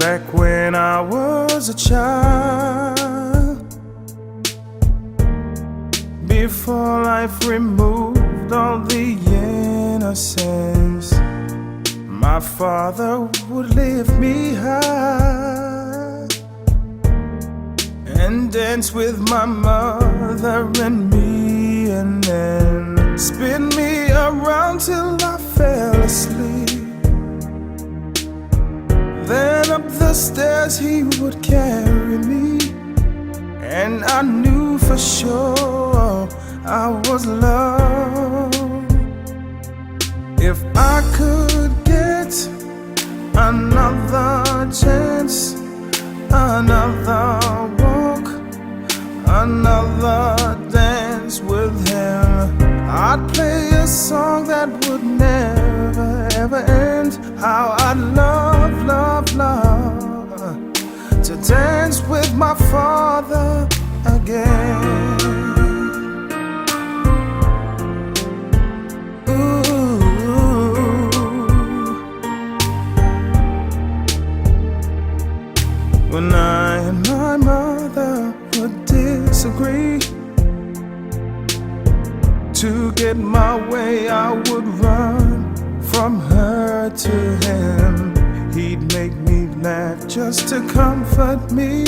Back when I was a child, before life removed all the innocence, my father would lift me high and dance with my mother and me, and then spin me around till I fell asleep. Then up the stairs he would carry me, and I knew for sure I was loved. If I could get another chance, another walk, another dance with him, I'd play a song that would never ever end. How I'd love, love, love to dance with my father again. When I and my mother would disagree, to get my way I would run from her to him. He'd make me laugh just to comfort me,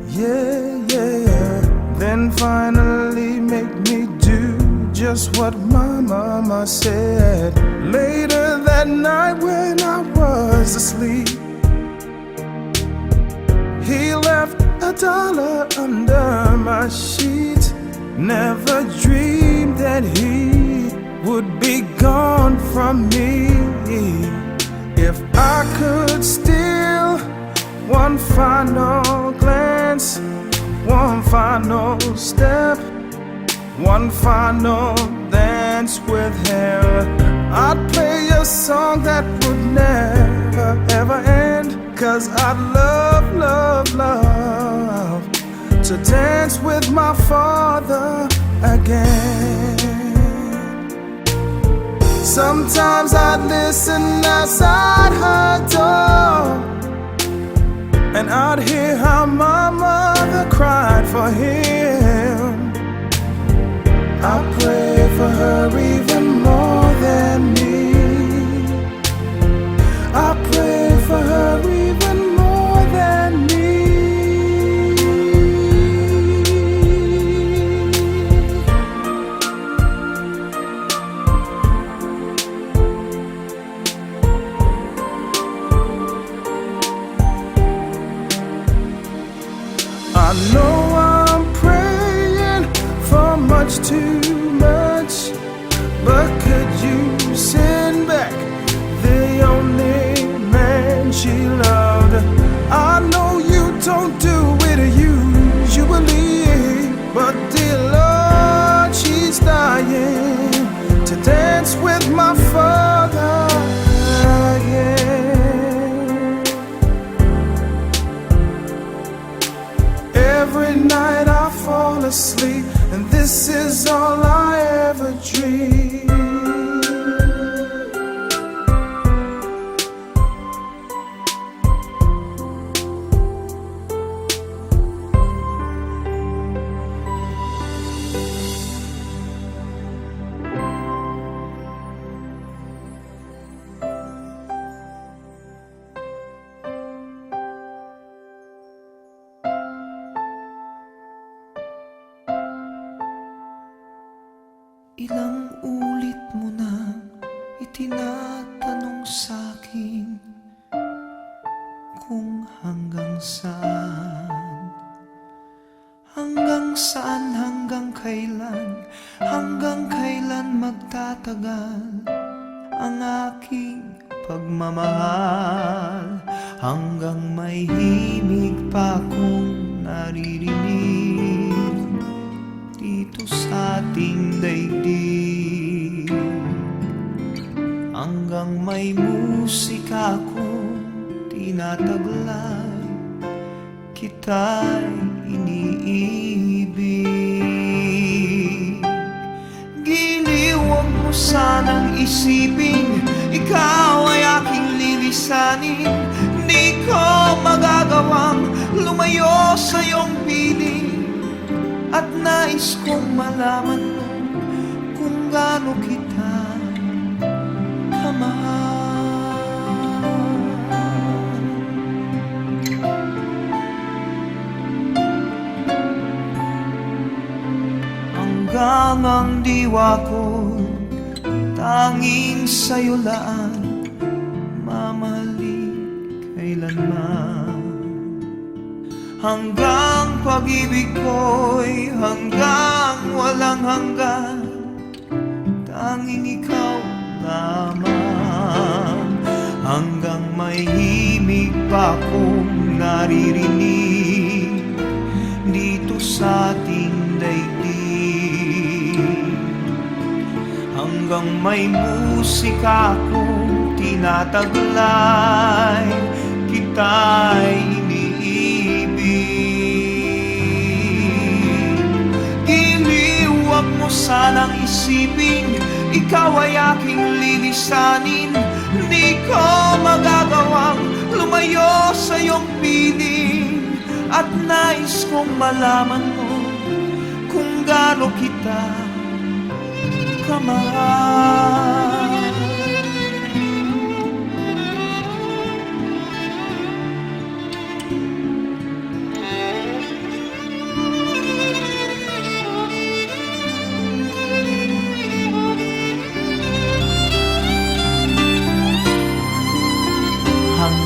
yeah, yeah. Then finally make me do just what my mama said. Later that night when I was asleep, he left $1 under my sheet. Never dreamed that he would be gone from me. If I could steal one final glance, one final step, one final dance with him, I'd play a song that would never ever end. 'Cause I'd love, love, love to dance with my father again. Sometimes I'd listen outside her door, and I'd hear how my mother cried for him. I pray for her even more than me. I pray for her even more than me. I know I'm praying for much too much, but could you send back the only man she loved? I know you don't do it usually, but dear Lord, she's dying to dance with my father again. Every night I fall asleep, and this is all I ever dream. Ilang ulit mo na itinatanong sa'kin kung hanggang saan, hanggang kailan magtatagal ang aking pagmamahal, hanggang may himig pa akong naririnig dito sa ating daigdig, hanggang may musika akong tinataglay, kita'y iniibig. Giliw, huwag mo sanang isipin ikaw ay aking lilisanin, di ko magagawang lumayo sa iyong piling. At nais kong malaman mo kung gaano kita kamahal. Hanggang ang diwa ko tanging sa'yo laan, mamahalin kailanman. Hanggang pag-ibig ko'y hanggang walang hanggan, tanging ikaw lamang. Hanggang may himig pa kong naririnig dito sa ating daigdig. Hanggang may musika kong tinataglay, kita'y sanang isipin, ikaw ay aking lilisanin. Di ko magagawang lumayo sa iyong piling. At nais kong malaman mo kung gaano kita kamahal.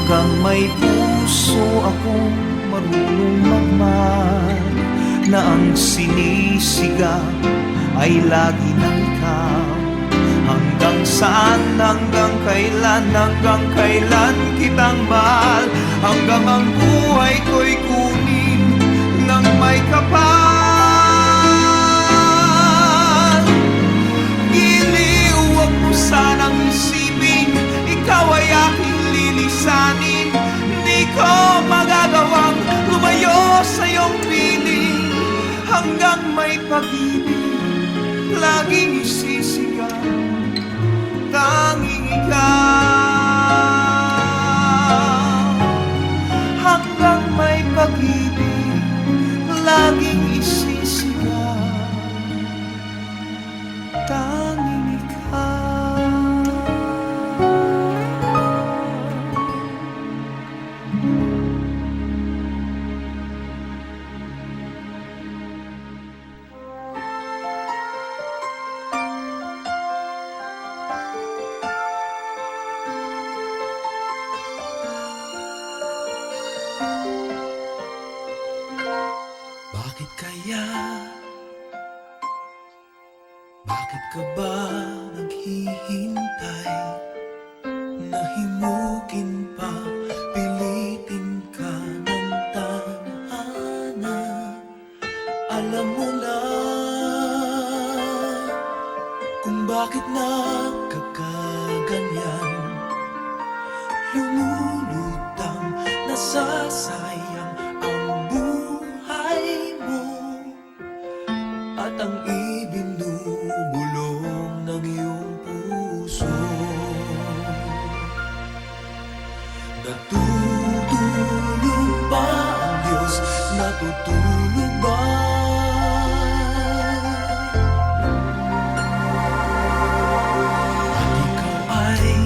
Hanggang may puso akong marunong magmahal, na ang sinisigaw ay lagi ng ikaw. Hanggang saan, hanggang kailan kitang mahal. Hanggang ang buhay ko'y kunin ng may kapal. Giliw, huwag mo sanang isipin, ikaw ay aking lilisanin. Di ko magagawang lumayo sa iyong piling. Hanggang may pag-ibig laging isisigaw, tanging ikaw. Hanggang may pag-ibig laging isisigaw, tanging ikaw. Bakit kaya? Bakit ka ba naghihintay? Nahimukin pa, pilitin ka ng tadhana. Alam mo na kung bakit nagkakaganyan. Lumulutang, nasasayang ang buhay mo, at ang ibinubulong ng iyong puso. Natutulog ba ang Diyos? Natutulog ba? At ikaw ay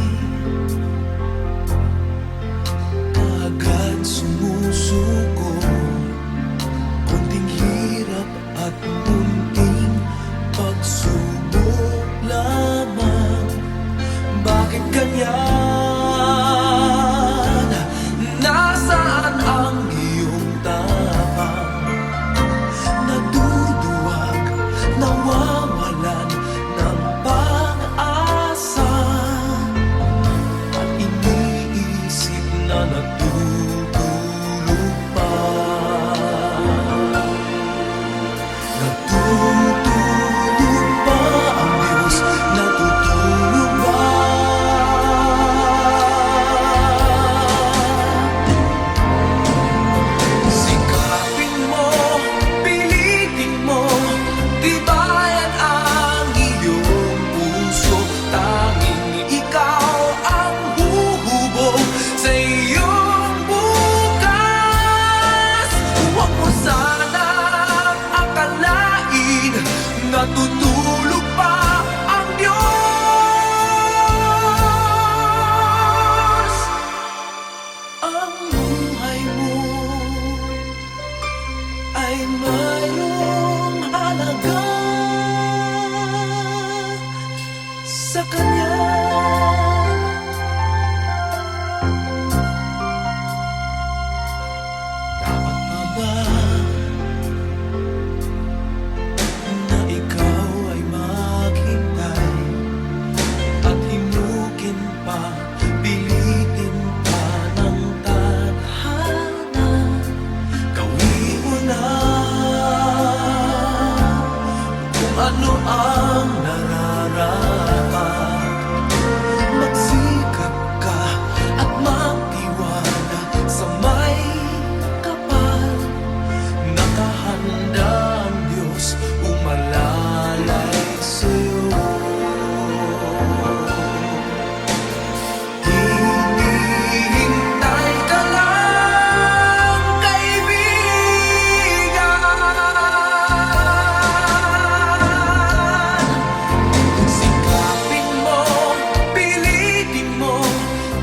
agad sumusuko. Kunting hirap at munting pagsubok lamang. Bakit ganyan? Nasaan ang iyong tapang? natutulog pa ang Diyos. Ang buhay mo ay mayroong halaga sa Kanya. Dapat pa ba na ikaw ay maghintay at himukin pa, pilitin pa ng tadhana? Gawin mo na kung ano ang nararapat. Magsikap ka at magtiwala sa may kapal. Nakahanda ang Diyos umalalay sa'yo. Hinihintay ka lang, kaibigan. Sikapin mo, pilitin mo,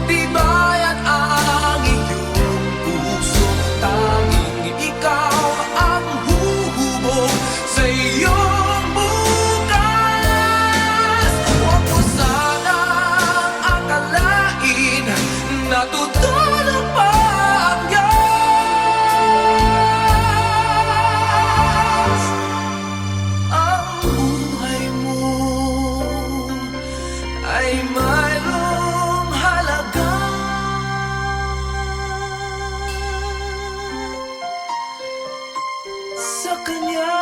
tibayan ang iyong puso. Tanging ikaw ang huhubog sa iyong bukas. Huwag mo sanang akalain natutulog pa ang Diyos. Ang buhay mo ay mayroong halaga sa Kanya.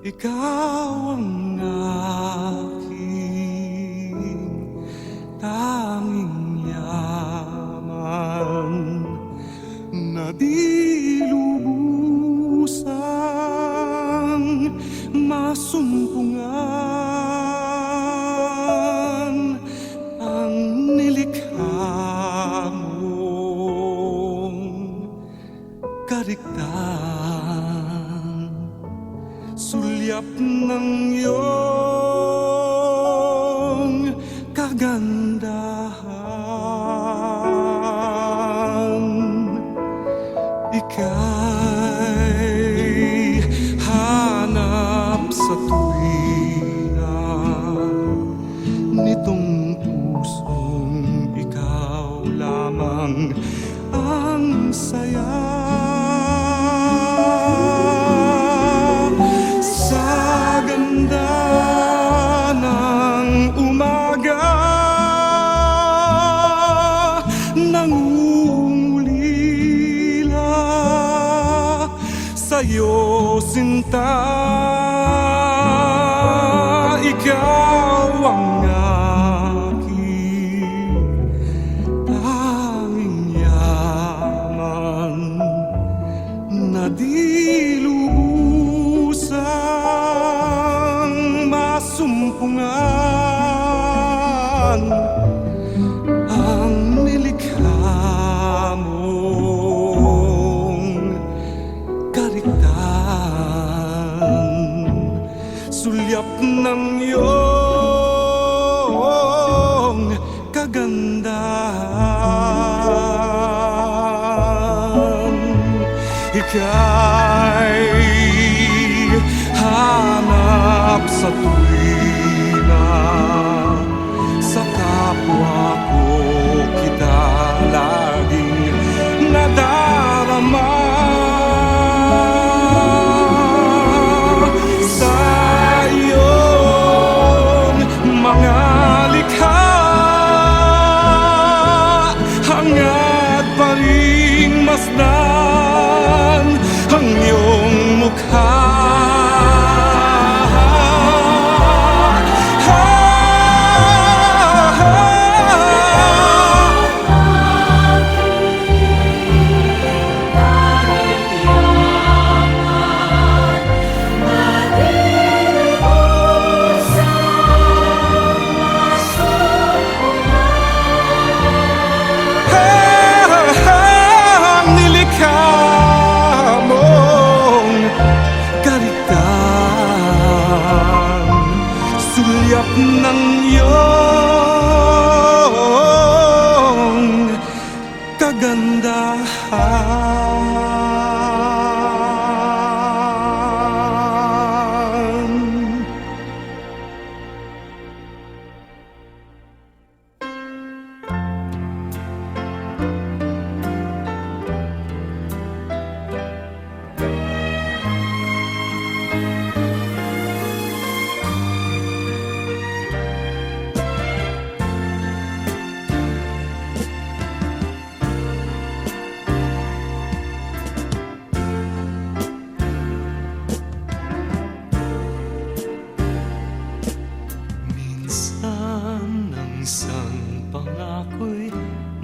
Ikaw ang aking tanging yaman na di lubusang masumpungan. Ang nilikha mong kariktan, sulyap ng iyong kagandahan. Ika'y hanap sa tuwina nitong pusong ikaw lamang ang saya. Sa'yo, sinta, ikaw ang aking tanging yaman na di lubusang masumpungan. Ang nilikha mong kariktan, sulyap ng iyong kagandahan. Ika'y hanap sa tuwina, sa kapwa ko kita laging nadarama. Sa iyong mga likha, hangad pa ring masdan ng iyong kagandahan. Minsan ang isang pangako'y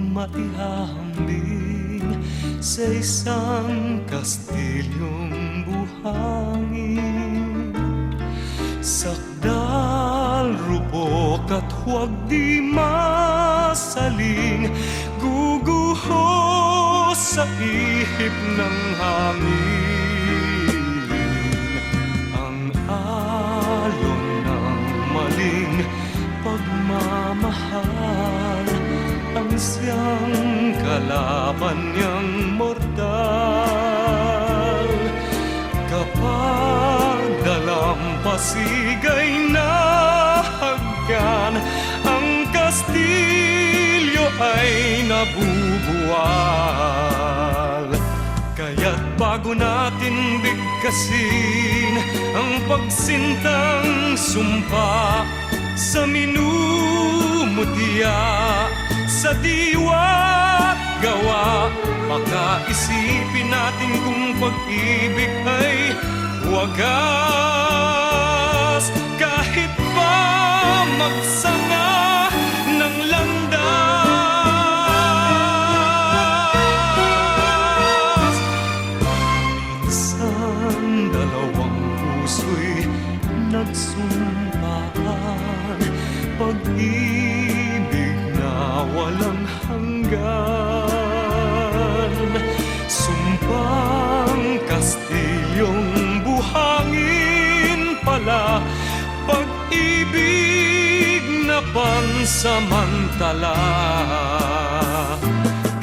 matihambing sa isang kastilyong buhangin. Sakdal, rupok at huwag di masaling, guguho sa ihip ng hangin. Ang alon ng maling pagmamahal, ang siyang kalaban niyang mortal. Kapag dalampasigay na hagkan, ang kastilyo ay nabubuwal. Kaya't bago natin bigkasin ang pagsintang sumpa sa minumutya, sa diwa't gawa, pagkaisipin natin kung pag-ibig ay wagas. Kahit pa magsanga ng landas, minsan dalawang puso'y nagsumpaan, pag-ibig na walang hanggan. Sumpang kastilyong buhangin pala, pag-ibig na pansamantala.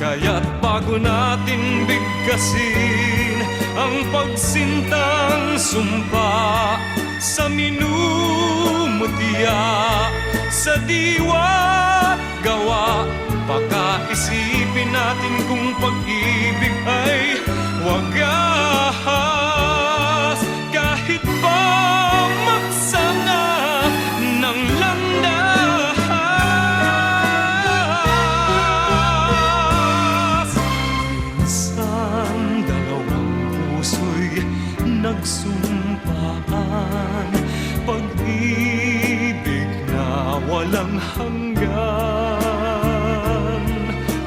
Kaya't bago natin bigkasin ang pagsintang sumpa sa minumutya, sa diwa't gawa, pagkaisipin natin kung pag-ibig ay wagas. Kahit pa magsanga ng landas, minsan dalawang puso'y nagsumpaan, pag-ibig na walang hanggan.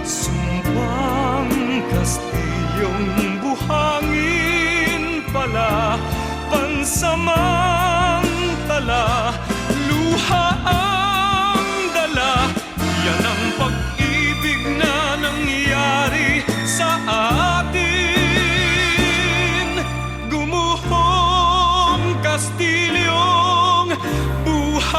Sumpang kastilyong buhangin pala, pansamantala, luha ang dala. Yan ang pag-ibig na nangyari sa atin. Gumuhong kastilyong buhangin.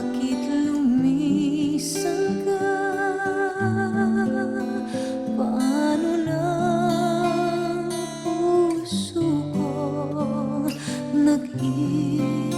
Bakit lumisan ka? Paano na puso ko nag-iisa?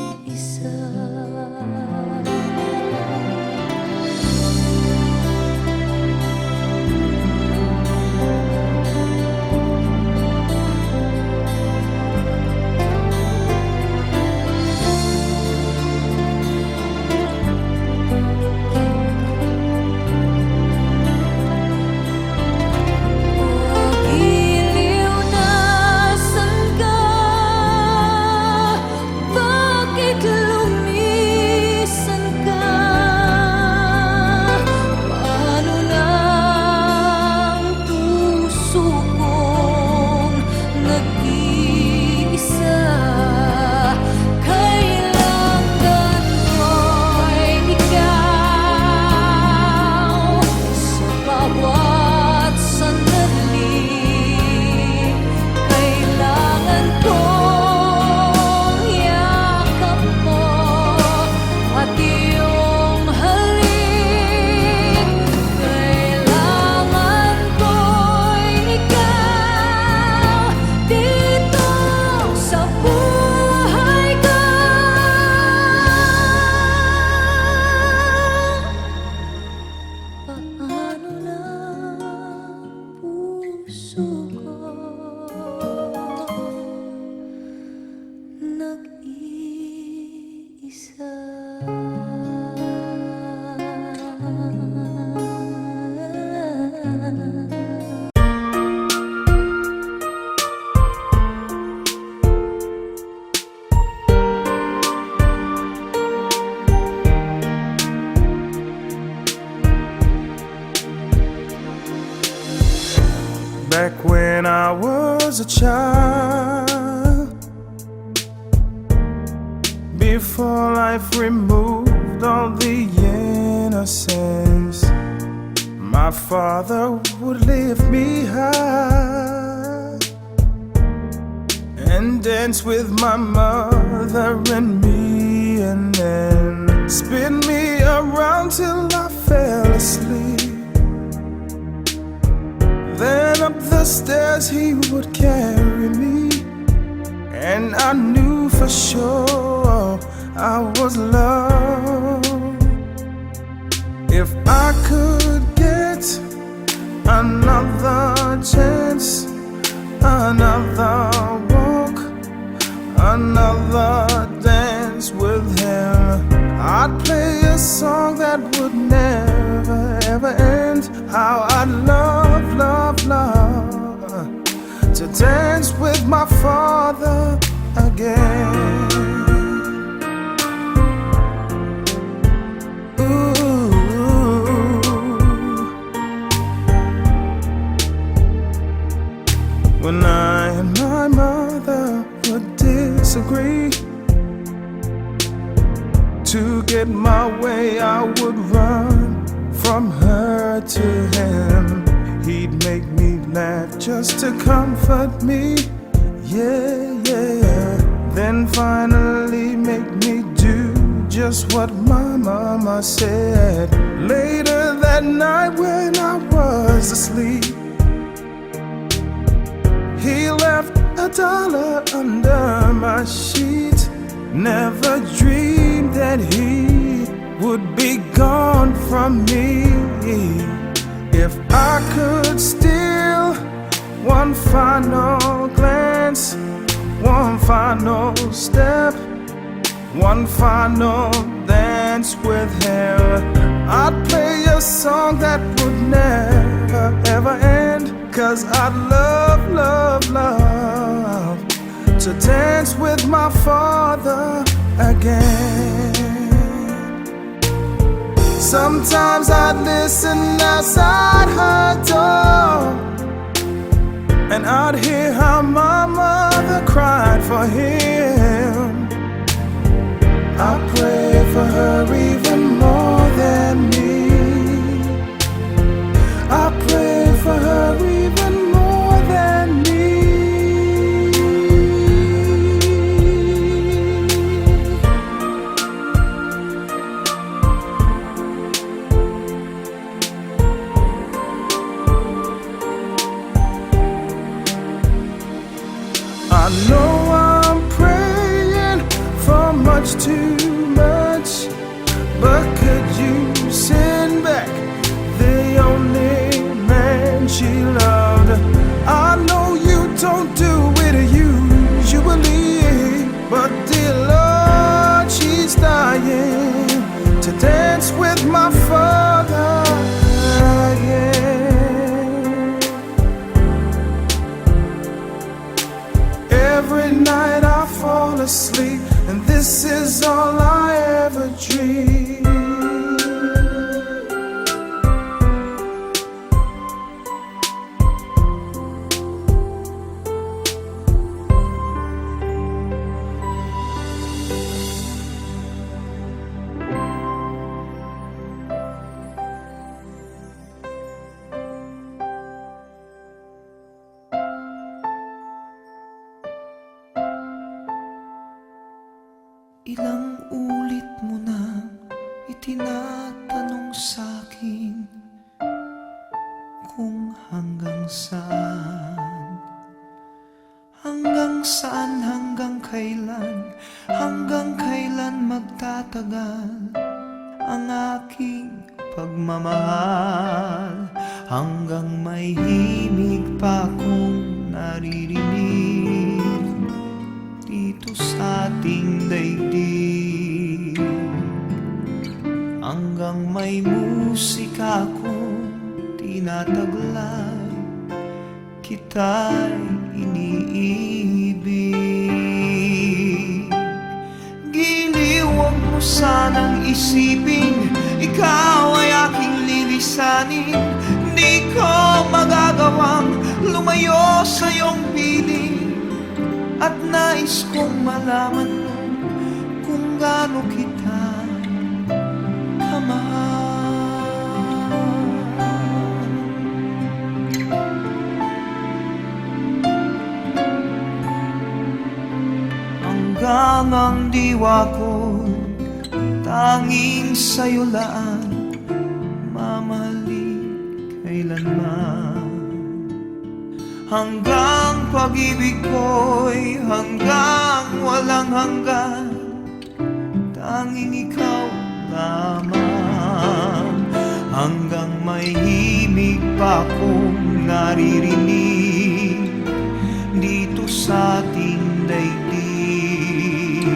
Back when I was a child, before life removed all the innocence, my father would lift me high and dance with my mother and me, and then spin me around till I fell asleep. Then up the stairs he would carry me, and I knew for sure I was loved. If I could get another chance, another walk, another dance with him, I'd play a song that would never ever end. How I'd love, love, love to dance with my father again. Ooh. When I and my mother would disagree, to get my way I would run from her to him. He'd make me laugh just to comfort me, yeah, yeah. Then finally make me do just what my mama said. Later that night when I was asleep, he left $1 under my sheet. Never dreamed that he would be gone from me. If I could steal one final glance, one final step, one final dance with him, I'd play a song that would never ever end. 'Cause I'd love, love, love to dance with my father again. Sometimes I'd listen outside her door, and I'd hear how my mother cried for him. I pray for her even more than me. I pray for her even more than me. but could you send back the only man she loved? I know you don't do it usually, but dear Lord, she's dying to dance with my father again. Every night I fall asleep, and this is all I ever dream. Ilang ulit mo nang itinatanong sa'kin kung hanggang saan, hanggang kailan magtatagal ang aking pagmamahal, hanggang may himig pa akong naririnig dito sa ating daigdig, hanggang may musika akong tinataglay, kita'y iniibig. Giliw, huwag mo sanang isipin, ikaw ay aking lilisanin. Di ko magagawang lumayo sa iyong piling, at nais kong malaman mo kung gaano kita kamahal. Hanggang ang diwa ko tanging sa'yo laan, mamahalin kailanman. Hanggang pag-ibig ko'y hanggang walang hanggan, tanging ikaw lamang. Hanggang may himig pa akong naririnig dito sa ating daigdig,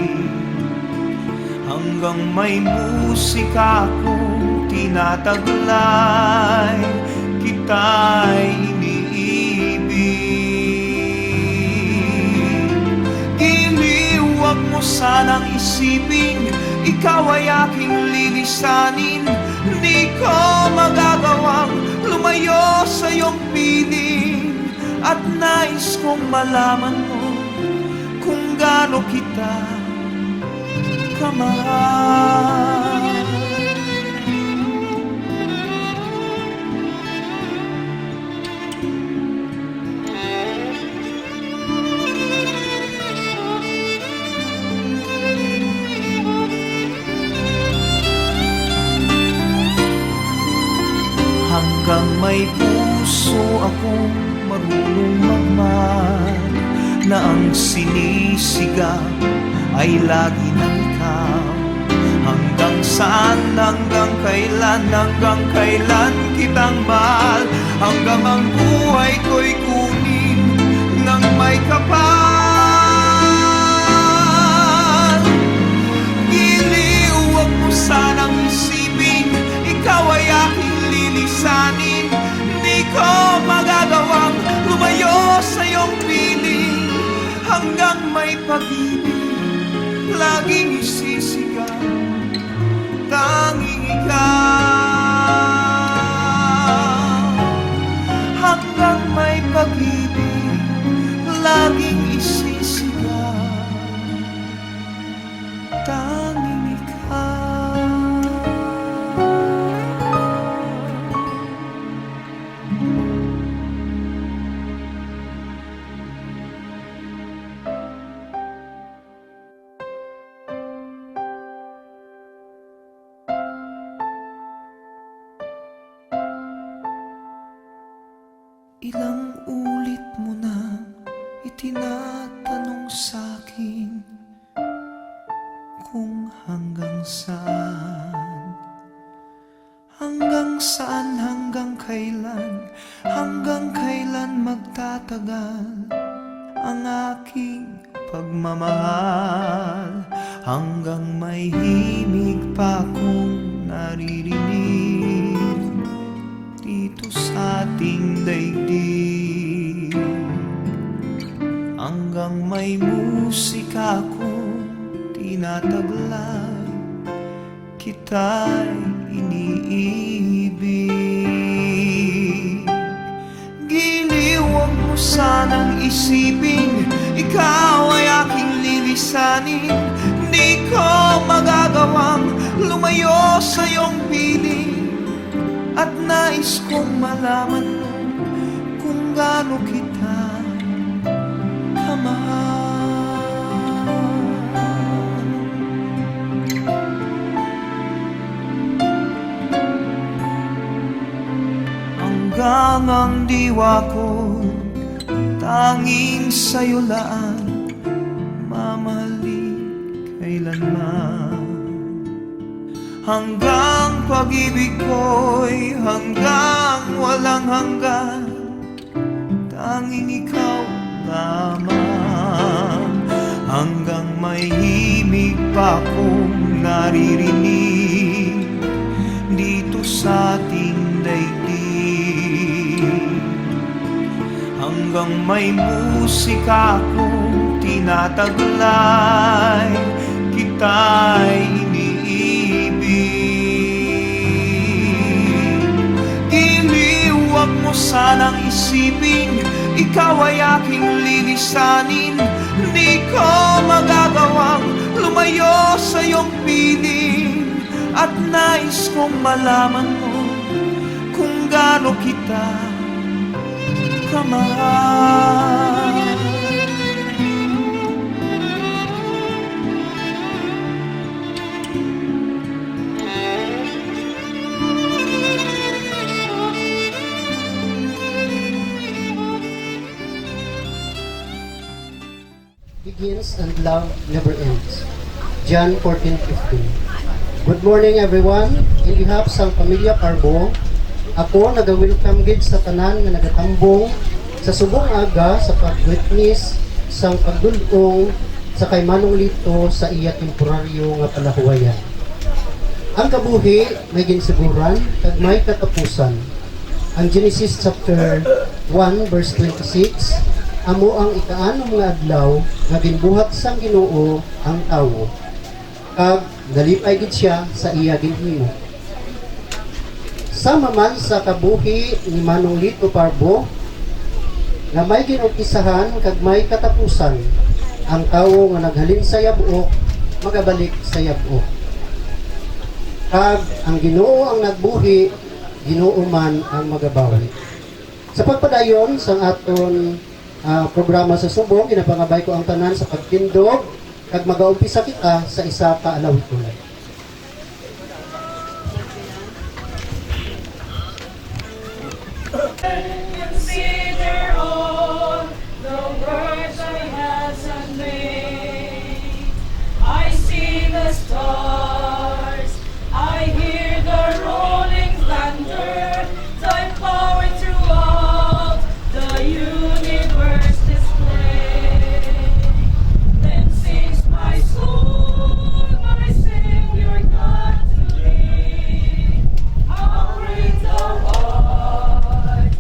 hanggang may musika akong tinataglay, kita'y iniibig. Giliw, huwag mo sanang isipin, ikaw ay aking lilisanin. Di ko magagawang lumayo sa iyong piling, at nais kong malaman mo kung gaano kita kamahal. Hanggang may puso akong marunong magmahal, na ang sinisigaw ay lagi ng ikaw. Hanggang saan, hanggang kailan kitang mahal, hanggang ang buhay ko'y kunin ng may kapal. Giliw, huwag mo sanang isipin, ikaw ay aking lilisanin. Di ko magagawang lumayo sa iyong piling, hanggang may pag-ibig laging isisigaw, tanging ikaw. Hanggang may pag-ibig laging isisigaw, tanging ikaw. Ilang ulit mo nang itinatanong sa'kin kung hanggang saan, saan hanggang kailan magtatagal ang aking pagmamahal, hanggang may himig pa akong naririnig dito sa ating daigdig, hanggang may musika akong tinataglay, kita'y iniibig. Giliw, huwag mo sanang isipin, ikaw ay aking lilisanin. Di ko magagawang lumayo sa iyong piling, at nais kong malaman mo kung gaano kita kamahal. Hanggang ang diwa ko tanging sa'yo laan, mamahalin kailanman. Hanggang pag-ibig ko'y hanggang walang hanggan, tanging ikaw lamang. Hanggang may himig pa akong naririnig dito sa ating daigdig, hanggang may musika akong tinataglay, kita'y iniibig. Giliw, huwag mo sanang isipin, ikaw ay aking lilisanin. Di ko magagawang lumayo sa iyong piling, at nais kong malaman mo kung gaano kita kamahal. Begins and love never ends. John 14:15. Good morning everyone. In behalf sa Pamilya Carbo, ako nag-welcome gid sa tanan nga nagatambong sa subong aga sa pag-witness sang pagdulong sa kay Manong Lito sa iya temporaryo nga palahuwayan. Ang kabuhi may ginsiguran kag may katapusan. Ang Genesis chapter 1 verse 26, amo ang ikaanom nga adlaw nga ginbuhat sang Ginoo ang tawo, kag nalipay gid siya sa iya ginhimo. Sama man sa kabuhi ni Manong Lito Parbo nga may ginumpisahan kag may katapusan, ang tawo nga naghalin sa yabuok magabalik sa yabuok. Kag ang Ginoo ang nagbuhi, Ginoo man ang magabawi. Sa pagpadayon sang aton programa sa Subo, ginapangabay ko ang tanan sa pagtindog kag magaumpisa kita sa isa ka alawiton. Consider all the words thy hands have made. I see the stars, I hear the rolling thunder, thy power throughout the universe display. Then sings my soul, my Savior God to thee. How great thou art!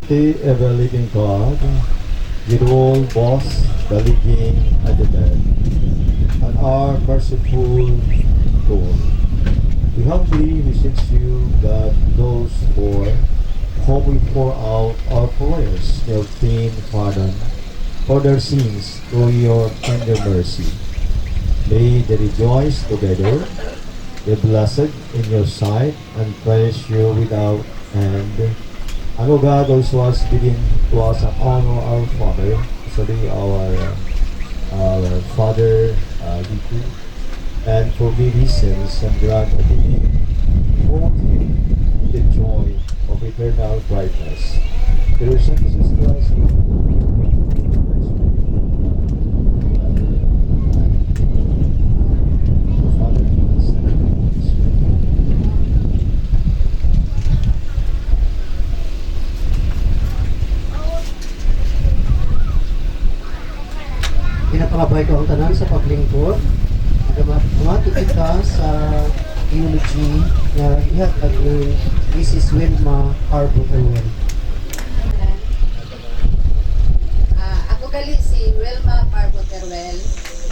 the ever-living God, the all boss, the living and the dead, and our merciful God. We humbly beseech you that those for whom we pour out our prayers may obtain pardon for their sins through your tender mercy. May they rejoice together, be blessed in your sight, and praise you without end. And O God, also has given to us and honor our Father, especially our Father, Viku, and forgive his sins and grant unto him the joy of eternal brightness. Through Jesus Christ, our Father, the Son, and the Holy Spirit. Pinapakabay ko ang tanan sa paglingkod. Nagmati kita sa eulogy na ihatag ni Mrs. Wilma Arbutewell. Ako gali si Wilma Parbo Teruel.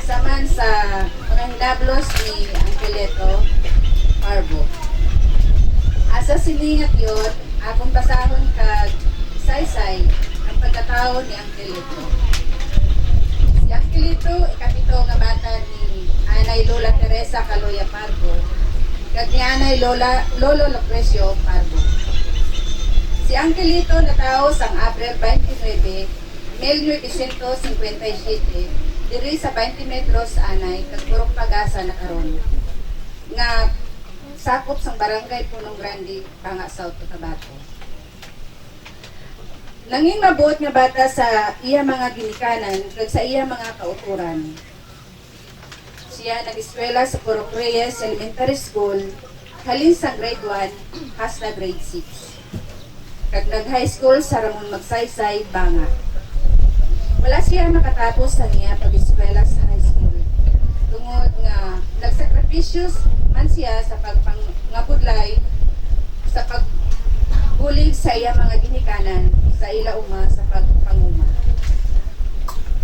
Isa man sa mga hinablos ni Angeleto Parbo. Asa silingat yun, akong basahon kag saysay ang pagkatao ni Angeleto. Si Angeleto, ikapito nga bata ni Anay Lola Teresa Caloya Parbo. Kag ni Anay Lolo Lucrecio Parbo. Si Angeleto natao sang Abril 29, 1957, diri sa 20 metros anay kag Purok Pagasa na karon. Nga sakop sang barangay Punong Grande, Panga South Cotabato. Nanging mabuot nga bata sa iya mga ginikanan kag sa iya mga kauturan. Siya nag-eskwela sa Purok Reyes Elementary School halin sa grade 1 hasta grade 6. Kag nag-high school sa Ramon Magsaysay, Banga. Wala siya makatapos sa niya pag-eskwela sa high school. Tungod nga nagsakripisyos man siya sa pagpangabudlay sa pagbulig sa iya mga ginikanan sa ila uma sa pagpanguma.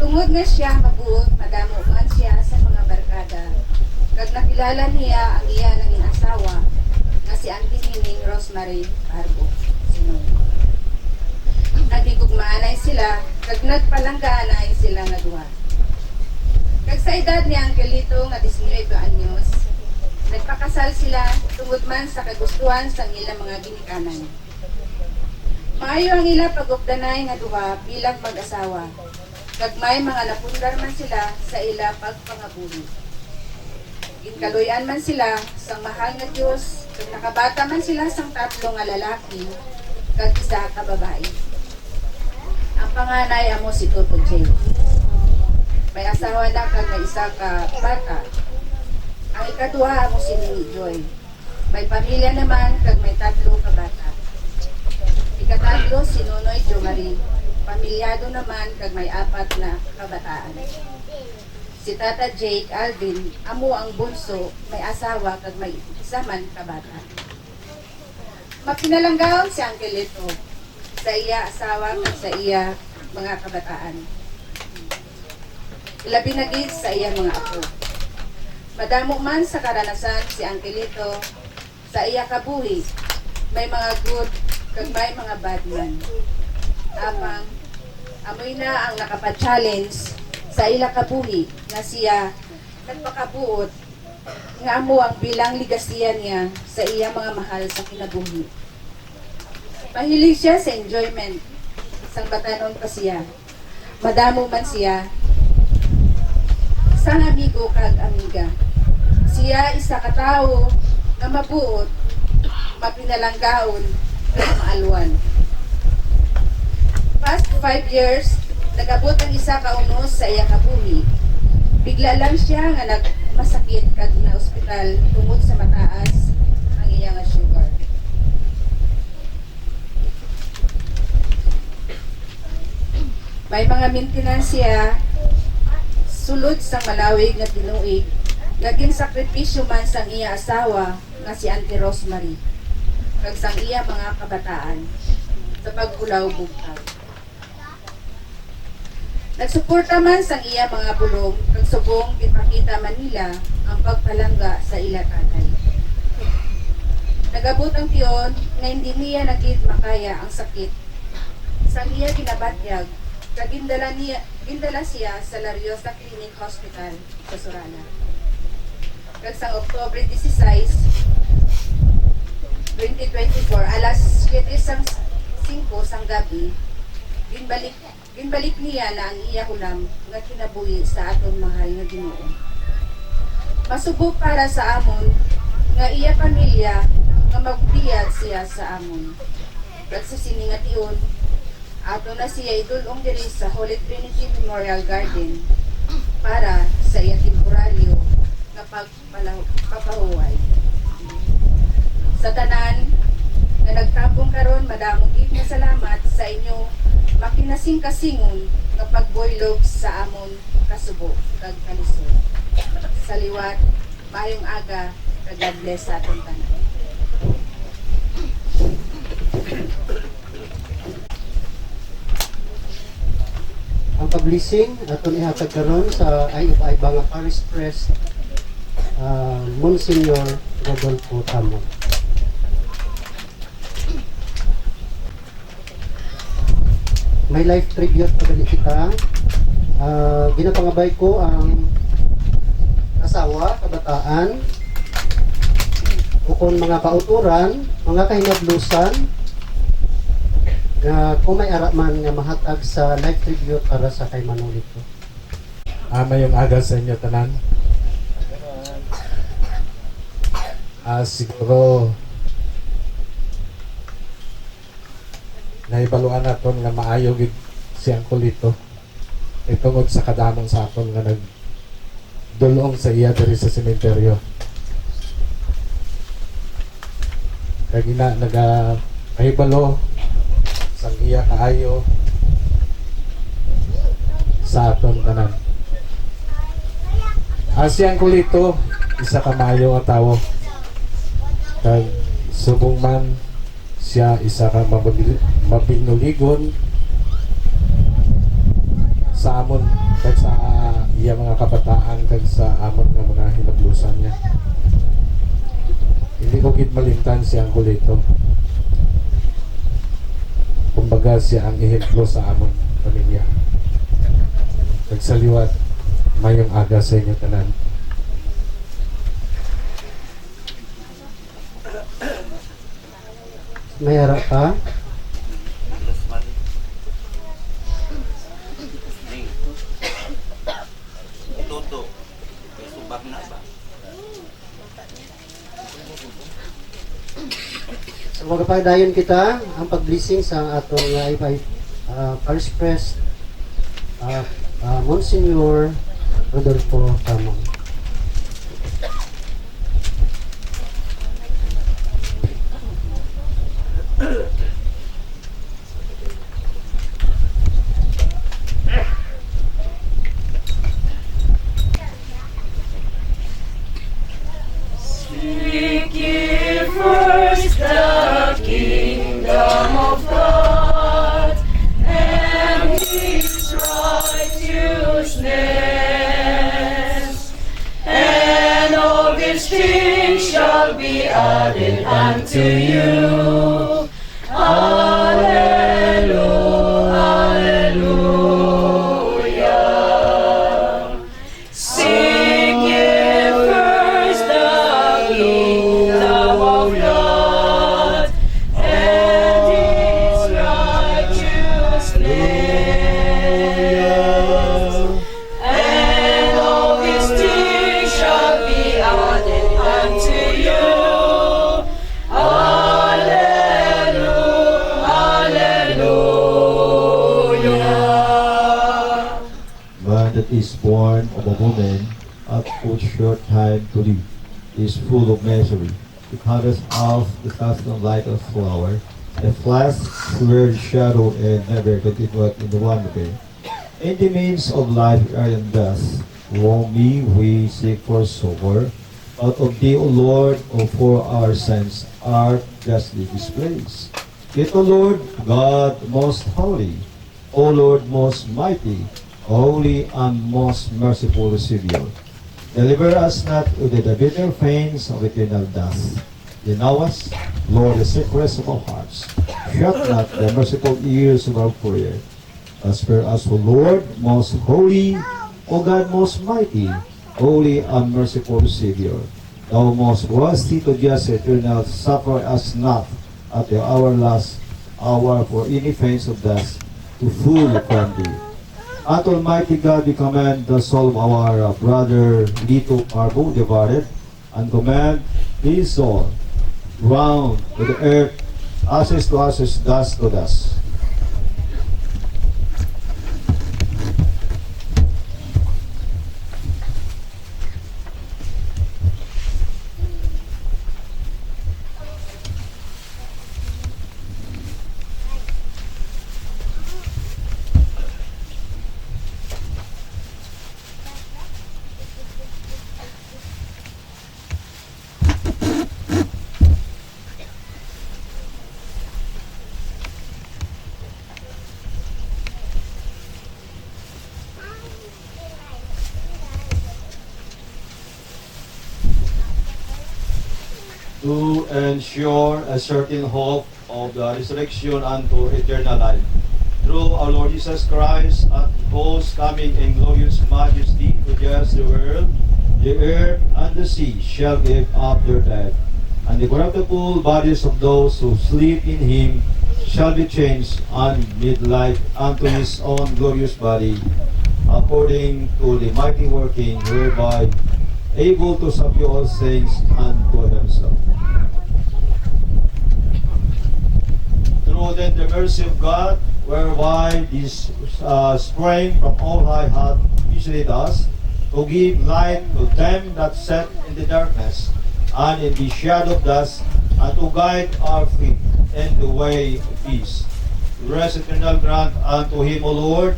Tungod nga siya mabuot, madamo man siya sa mga barkada. Kag nakilala niya ang iya nanging asawa nga si Auntie Nining Rosemary Parbo. Nagigugmaanay sila, kag nagpalanggaanay sila nga duha. Kag sa edad ni Angelito nga 19 anyos, nagpakasal sila tungod man sa kagustuhan sa ilang mga ginikanan. Maayo ang ila pag-ugdanay nga duha bilang mag-asawa. Kag may mga napundar man sila sa ila pagpangabuhi. Ginkaluyan man sila sang mahal nga Dios, kag nakabata man sila sang 3 nga lalaki kag isa ka babae. Ang panganay amo si Toto J. May asawa na kag may isa ka bata. Ang ikaduha amo si Nini Joy. May pamilya naman kag may 3 ka bata. Ikatatlo si Nonoy Jo Marie. Pamilyado naman kag may 4 na kabataan. Si Tata Jake Alvin, amo ang bunso, may asawa kag may isa man kabata. Mapinalanggaon si Angelito sa iya asawa kag sa iya mga kabataan. Labi na gid sa iya mga apo. Madamo man sa karanasan si Angelito sa iya kabuhi, may mga good kag may mga bad man. Amang amoy na ang nakapa-challenge sa ila kabuhi nga siya nagpakabuot nga amo ang bilang ligasiya niya sa iya mga mahal sa kinabuhi. Mahilig siya sa enjoyment sang batanon pa siya. Madamo man siya sang amigo kag amiga. Siya isa ka tawo nga mabuot, mapinalanggaon kag maalwan. Past 5 years, nagabot ang isa ka unos sa iya kabuhi. Bigla lang siya nga nagmasakit kag na ospital tungod sa mataas ang iya nga sugar. May mga maintenance siya sulod sa malawig nga tinuig. Naging sakripisyo man sang iya asawa nga si Auntie Rosemary kag sang iya mga kabataan. sa pagkulaw bugtag. Nagsuporta man sang iya mga bulong kag subong gipakita man nila ang pagpalangga sa ila tatay. Nagabot ang tiyon nga hindi niya nagid makaya ang sakit. Sang iya ginabatyag, kag gindala siya sa Lariosa Clinic Hospital sa Surana. Kag sang Oktubre 16, 2024, alas 7:05 sang gabi, ginbalik niya na ang iya hulam nga kinabuhi sa aton mahal nga Ginoo. Masubok para sa amon nga iya pamilya nga magbiyag siya sa amon. Kag sa siningation, ato na siya idulong diri sa Holy Trinity Memorial Garden para sa iya temporaryo nga pagpapahuway. Sa tanan nga nagtabong karon, madamong gid nga salamat sa inyo makinasing-kasingon nga pagboylog sa amon kasubo kag kalisod. Sa liwat, maayong aga, kag God bless sa atong tanan. Ang pag-blessing aton ihatag karon sa IFI Banga Parish Priest Monsignor Rodolfo Tamon. May life tribute pagani kita. Ginapangabay ko ang asawa, kabataan, ukon mga kauturan, mga kahinablusan, na kung may araman nga mahatag sa life tribute para sa kay Manolito. Mayong aga sa inyo tanan. Siguro naibaluan naton nga maayo gid siyang kulito. Itungod sa kadamong sa aton nga nagdulong sa iya diri sa sementeryo. Kaya gina nagahibalo sang iya kaayo sa aton tanan. Siyang kulito, isa ka maayo nga tawo. Kag subong man siya isa ka mabinuligon sa amon kag sa iya mga kabataan kag sa amon nga mga hinablusan niya. Hindi ko gid malimtan siyang kulito. Kumbaga siya ang ehemplo sa amon pamilya. Kag sa liwat, mayong aga sa inyo tanan. May harap ka? So magpapadayon kita ang pag-blessing sa atong IFI Parish Priest Monsignor Rodolfo Tamon. Seek ye first the kingdom of God and His righteousness, and all these things shall be added unto you. Hallelujah. Seek ye first the kingdom of God and His righteousness, and all these things shall be added unto you. Man that is born of a woman hath but short time to live, is full of misery. It covers off the constant light of flower, and flasks wear shadow and never continued in the one way. In the means of life we are in dust. Wrongly we seek for succor, but of thee, O Lord, O for our sins art justly displaced. Yet, O Lord, God most holy, O Lord most mighty, holy and most merciful Savior, deliver us not to the bitter pains of eternal death. Denow us, Lord, the secrets of our hearts. Shut not the merciful ears of our prayer. Spare us, O Lord, most holy, O God most mighty, holy and merciful Savior. Thou most worthy to just eternal, suffer us not at the our last hour for any pains of death to fool upon thee. At Almighty God, we command the soul of our brother Lito Parbo departed, and command his soul round to the earth, ashes to ashes, dust to dust. To ensure a certain hope of the resurrection unto eternal life. Through our Lord Jesus Christ, at whose coming in glorious majesty to judge the world, the earth and the sea shall give up their dead, and the corruptible bodies of those who sleep in him shall be changed and made like unto his own glorious body, according to the mighty working whereby able to subdue all things unto himself. Through then the mercy of God, whereby this spring from all high hath visited us, to give light to them that sat in the darkness and in the shadow of death, and to guide our feet in the way of peace. Rest eternal grant unto him, O Lord.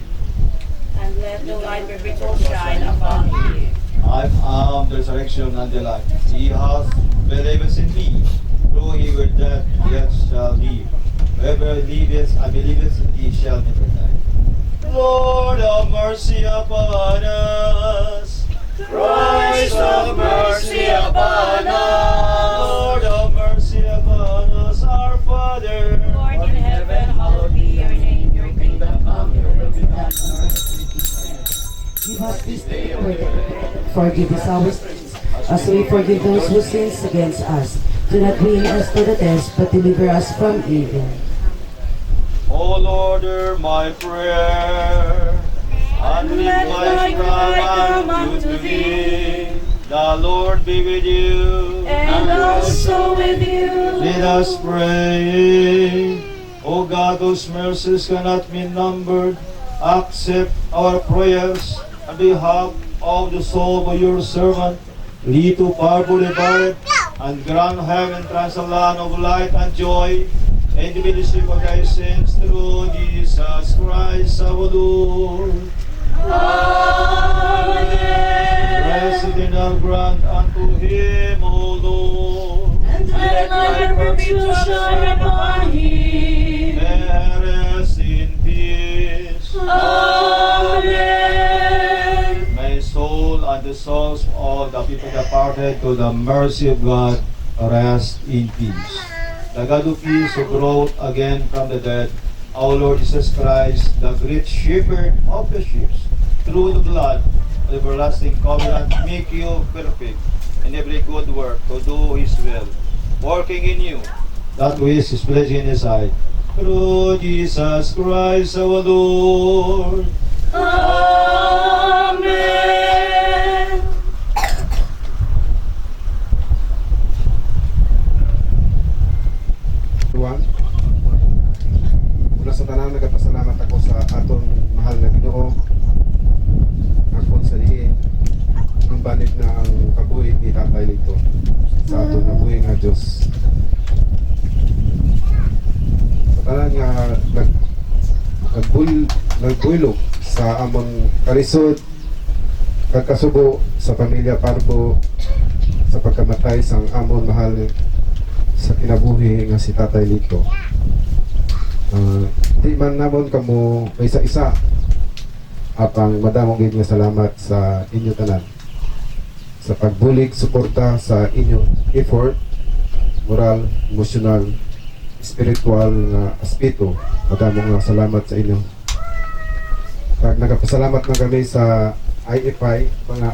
And let the light perpetual shine upon you. I am the resurrection and the life. He hath believed in me. Though he were dead, yet shall live. Whoever liveth and believeth, he shall never die. Lord, have mercy upon us. Christ, have mercy upon us. Lord, have mercy upon us. Our Father, Lord in heaven, hallowed be your name. Your kingdom come, your will be done on earth as it is in heaven. Give us this day our daily bread. Forgive us our sins, as we forgive those who sins against us. Do not bring us to the test, but deliver us from evil. O Lord, hear my prayer, and Let lift thy my cry come cry unto unto thee. thee. The Lord be with you. And also with you. Let us pray. O God, whose mercies cannot be numbered, accept our prayers on behalf of the soul of your servant, Lito Parbo departed, and grant him entrance a land of light and joy, and the fellowship of thy saints through Jesus Christ our Lord. Amen. Rest eternal grant unto him, O Lord. And let thy perpetual shine upon him. Rest in peace. Amen. My soul and the souls of all the people departed to the mercy of God rest in peace. The God of peace who brought again from the dead our Lord Jesus Christ, the great shepherd of the sheep, through the blood of the everlasting covenant, make you perfect in every good work to do his will, working in you that which is pleasing in his sight. Through Jesus Christ our Lord. Amen. Mula sa tanan, nagapasalamat ako sa aton mahal na Ginoo. Akon sa diin ang banid na ang kabuhi ni Tatay Lito sa aton kabuhi nga Diyos. Sa tanan nga nagbulog sa among karisod, kagkasubo sa pamilya Parbo sa pagkamatay sang amon mahal sa kinabuhi nga si Tatay Lito. Di man namon kamo isa-isa apang madamong gid nga salamat sa inyo tanan sa pagbulig suporta sa inyo effort moral, emotional, spiritual nga aspeto. Madamong nga salamat sa inyo. Kag nagapasalamat na kami sa IFI mga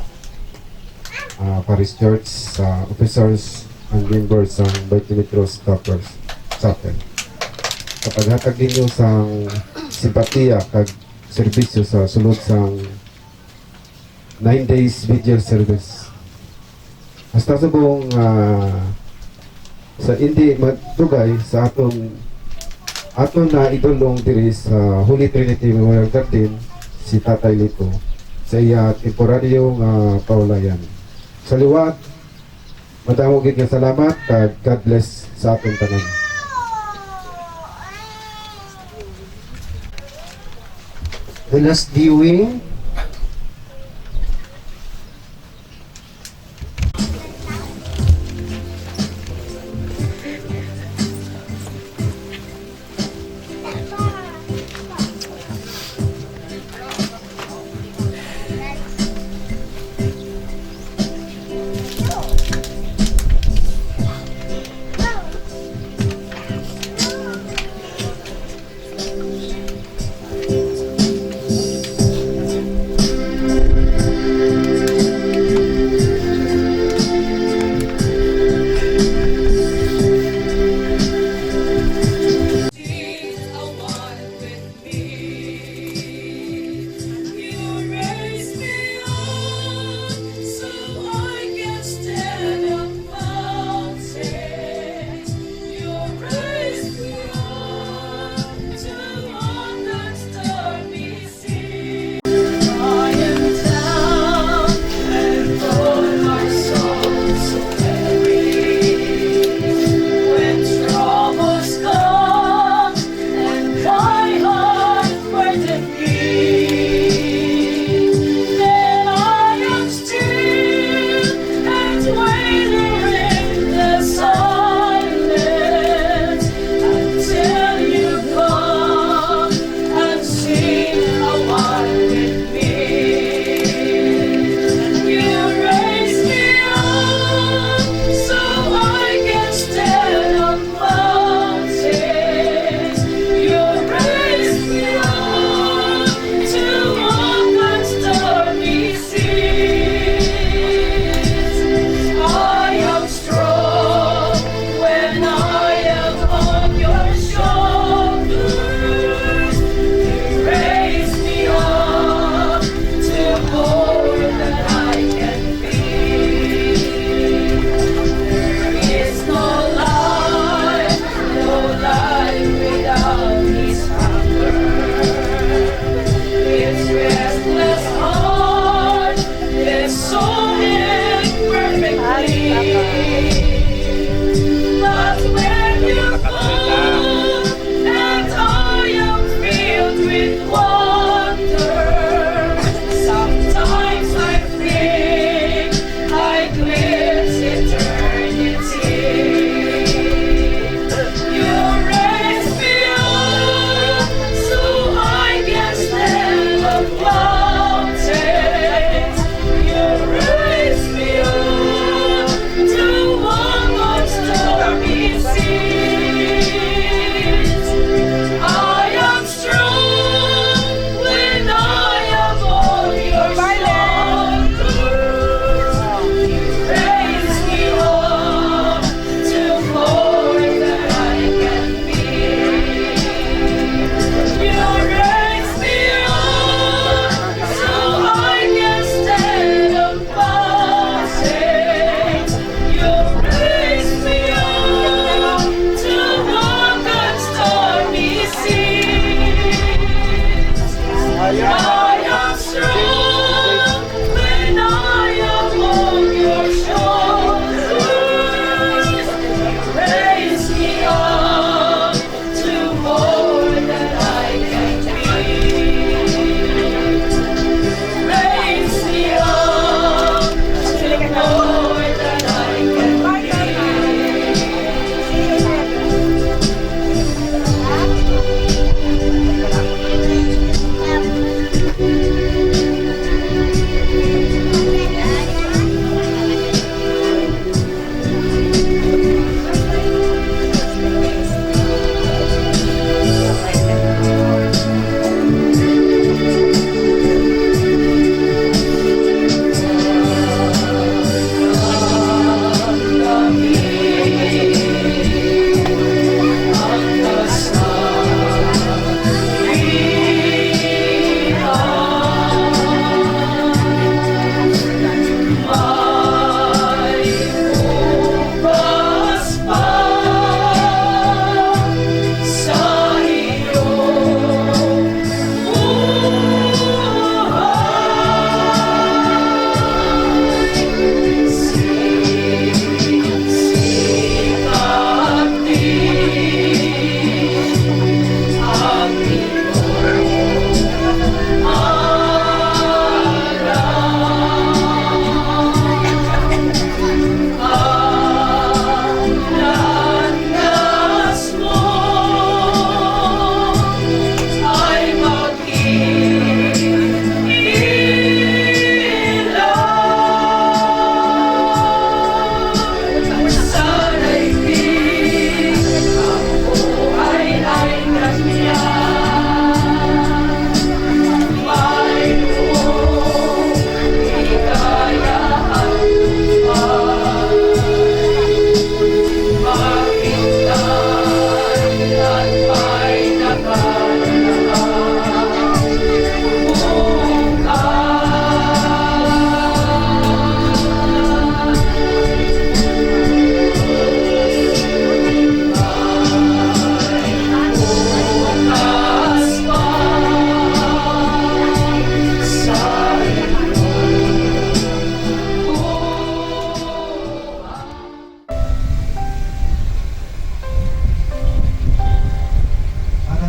Paris Church sa officers and members ng Bartimetros Toppers Chapel. Kapag hatag ninyo sa simpatiya kag serbisyo sa sulod sang 9 days vigil service. Hasta sa buong sa hindi magdugay sa aton na idolong diri sa Holy Trinity Memorial Garden si Tatay Lito sa iya temporaryo nga paulayan. Sa liwat, madamo gid nga salamat kag God bless sa aton tanan. The last viewing.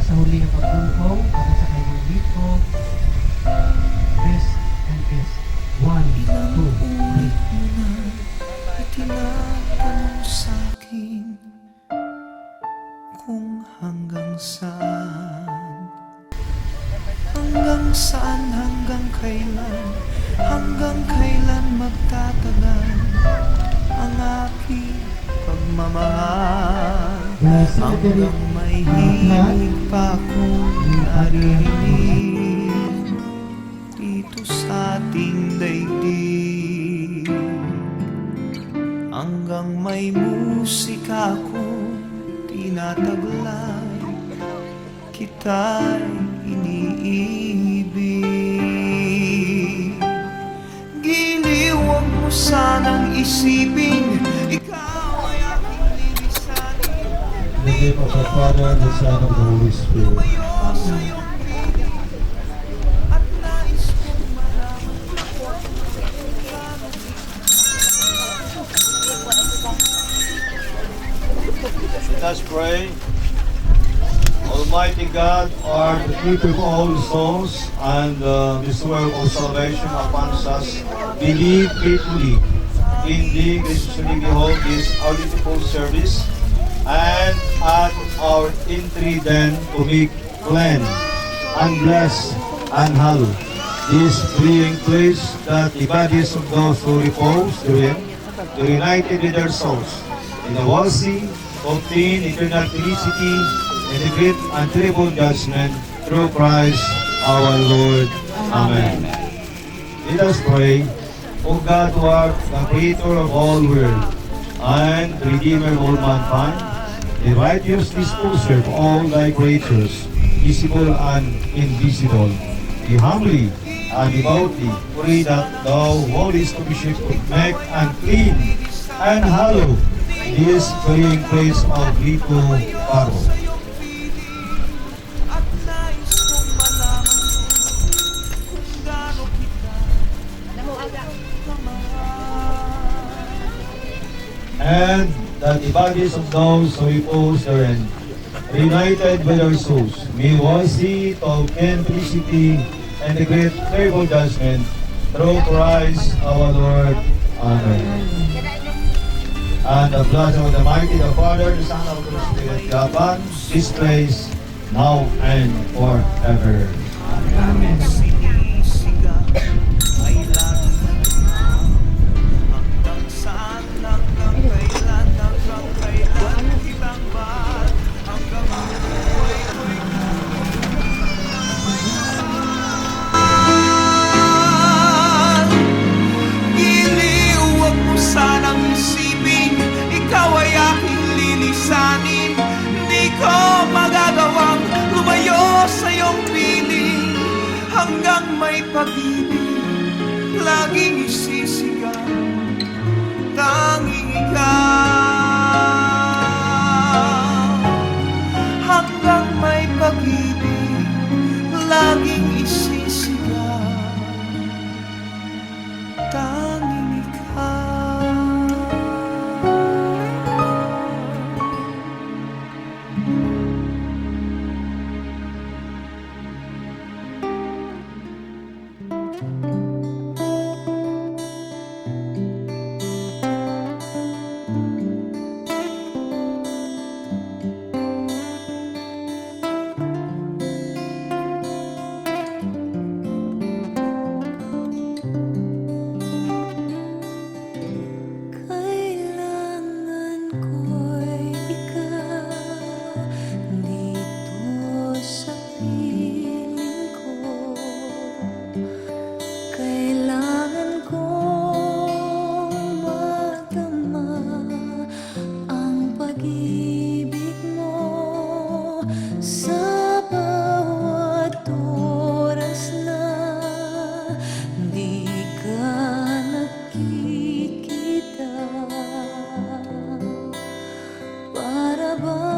sa huli ng pagtungkong para sa kanyang dito. Rest and kiss. 1, 2, 3. Itinatanong sa'kin kung hanggang saan, hanggang kailan magtatagal ang aking pagmamahal. Hanggang may himig pa akong naririnig dito sa ating daigdig. Hanggang may musika akong tinataglay, kita'y iniibig. Giliw, huwag mo sanang isipin, ikaw ay aking lilisanin. In the name of the Father, the Son, and the Holy Spirit. Tumayo sa iyong piling, at nais kong malaman kung gaano Let us pray. Almighty God, are the keeper of all souls and this world of salvation upon us, believe faithfully in thee, graciously behold this our beautiful service, and at our entry then to make clean and bless and hallow this praying place, that the bodies of those who repose therein, to united with their souls in the worthy obtain eternal felicity and the great and terrible judgment through Christ our Lord. Amen. Let us pray. O God, who art the creator of all world and Redeemer of all mankind, the righteous disposer of all thy creatures, visible and invisible, we humbly and devoutly pray that thou, Holy Spirit, would make and clean and hallow this praying place of Lito Paro. at nais kong malaman kung gaano kita kamahal. And that the bodies of those who repose therein, united with their souls, may worthy to obtain felicity and the great terrible judgment through Christ our Lord. Amen. And the blessing of the mighty, the Father, the Son, and the Holy Spirit, be upon this place, now and forever. Amen. Sinisiga ay lagi hanggang saan, hanggang kailan kitang mahal, hanggang ang buhay ko'y giliw, huwag mo sanang isipin, ikaw ay aking lilisanin. Di ko magagawang lumayo sa iyong piling, hanggang may pag-ibig laging isisigaw, tanging ikaw. Hanggang may pag-ibig laging isisigaw, tanging ikaw. Kailangan ko'y ikaw dito sa piling ko. Kailangan kong madama ang pag-ibig mo sa bawat oras na di ka nakikita. Para ba